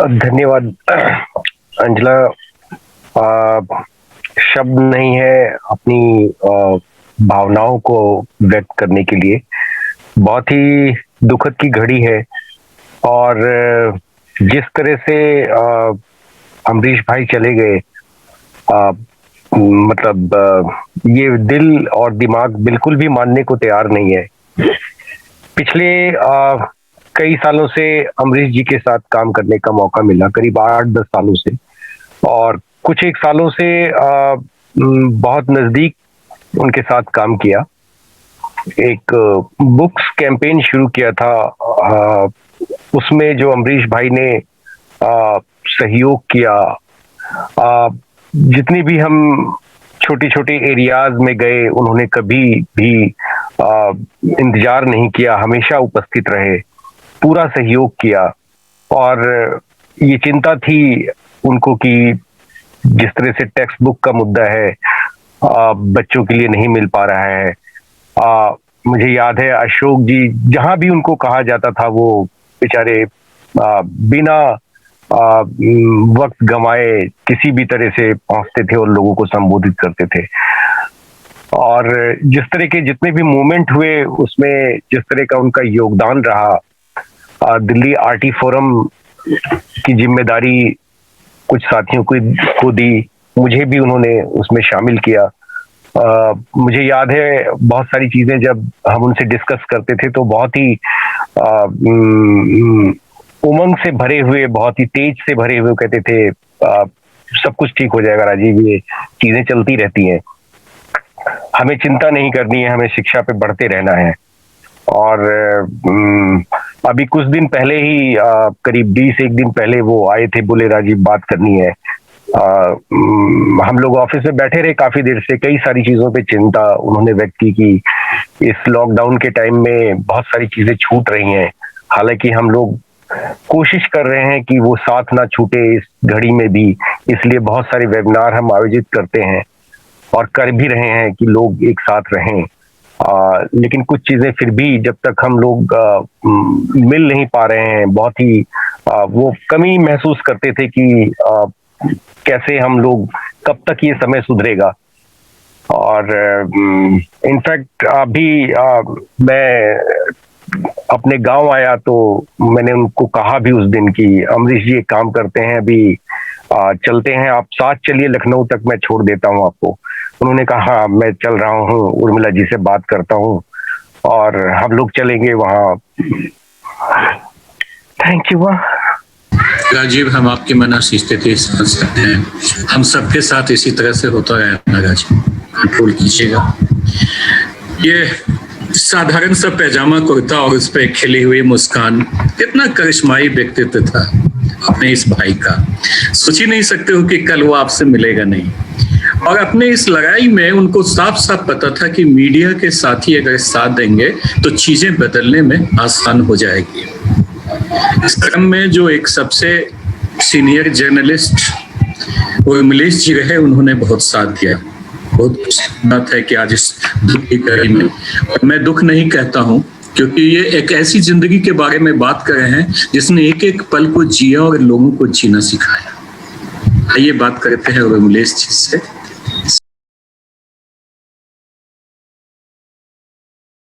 धन्यवाद अंजला। अ, शब्द नहीं है अपनी भावनाओं को व्यक्त करने के लिए। बहुत ही दुखद की घड़ी है और जिस तरह से अमरीश भाई चले गए, अ, मतलब ये दिल और दिमाग बिल्कुल भी मानने को तैयार नहीं है। पिछले कई सालों से अमरीश जी के साथ काम करने का मौका मिला, करीब 8-10 सालों से। और कुछ एक सालों से बहुत नजदीक उनके साथ काम किया। एक बुक्स कैंपेन शुरू किया था, उसमें जो अमरीश भाई ने सहयोग किया, जितनी भी हम छोटे छोटे एरियाज में गए, उन्होंने कभी भी इंतजार नहीं किया, हमेशा उपस्थित रहे, पूरा सहयोग किया। और ये चिंता थी उनको कि जिस तरह से टेक्स्ट बुक का मुद्दा है, बच्चों के लिए नहीं मिल पा रहा है। मुझे याद है अशोक जी, जहां भी उनको कहा जाता था वो बेचारे बिना वक्त गंवाए किसी भी तरह से पहुंचते थे और लोगों को संबोधित करते थे। और जिस तरह के जितने भी मूवमेंट हुए उसमें जिस तरह का उनका योगदान रहा, दिल्ली आरटी फोरम की जिम्मेदारी कुछ साथियों को दी, मुझे भी उन्होंने उसमें शामिल किया। मुझे याद है बहुत सारी चीजें जब हम उनसे डिस्कस करते थे तो बहुत ही उमंग से भरे हुए, बहुत ही तेज से भरे हुए कहते थे, सब कुछ ठीक हो जाएगा राजीव, ये चीजें चलती रहती हैं, हमें चिंता नहीं करनी है, हमें शिक्षा पे बढ़ते रहना है। और अभी कुछ दिन पहले ही, करीब 20 दिन पहले वो आए थे, बोले राजीव बात करनी है। हम लोग ऑफिस में बैठे रहे काफी देर से, कई सारी चीजों पे चिंता उन्होंने व्यक्त की कि इस लॉकडाउन के टाइम में बहुत सारी चीजें छूट रही हैं। हालांकि हम लोग कोशिश कर रहे हैं कि वो साथ ना छूटे इस घड़ी में भी, इसलिए बहुत सारे वेबिनार हम आयोजित करते हैं और कर भी रहे हैं कि लोग एक साथ रहें। लेकिन कुछ चीजें फिर भी जब तक हम लोग मिल नहीं पा रहे हैं, बहुत ही वो कमी महसूस करते थे कि कैसे हम लोग, कब तक ये समय सुधरेगा। और इनफैक्ट अभी मैं अपने गांव आया तो मैंने उनको कहा भी उस दिन कि अमरीश जी एक काम करते हैं, अभी चलते हैं, आप साथ चलिए लखनऊ तक, मैं छोड़ देता हूं आपको। उन्होंने कहा हाँ मैं चल रहा हूँ, उर्मिला जी से बात करता हूँ और हम लोग चलेंगे वहां। थैंक यू राजीव, हम आपकी मनस्थिति स्थिति समझ सकते हैं, हम सबके साथ इसी तरह से होता है ना राजीव, कंट्रोल कीजिएगा। ये साधारण सा पैजामा कुर्ता और उस पर खिली हुई मुस्कान, कितना करिश्माई व्यक्तित्व था अपने इस भाई का। सोच ही नहीं सकते हो कि कल वो आपसे मिलेगा नहीं। और अपने इस लड़ाई में उनको साफ साफ पता था कि मीडिया के साथी अगर साथ देंगे तो चीजें बदलने में आसान हो जाएगी। इस क्रम में जो एक सबसे सीनियर जर्नलिस्ट उर्मिलेश जी रहे, उन्होंने बहुत साथ दिया। बहुत बात है कि आज इस दुख की घड़ी में, और मैं दुख नहीं कहता हूं क्योंकि ये एक ऐसी जिंदगी के बारे में बात कर रहे हैं जिसने एक एक पल को जिया और लोगों को जीना सिखाया। आइए बात करते हैं उर्मिलेश जी से।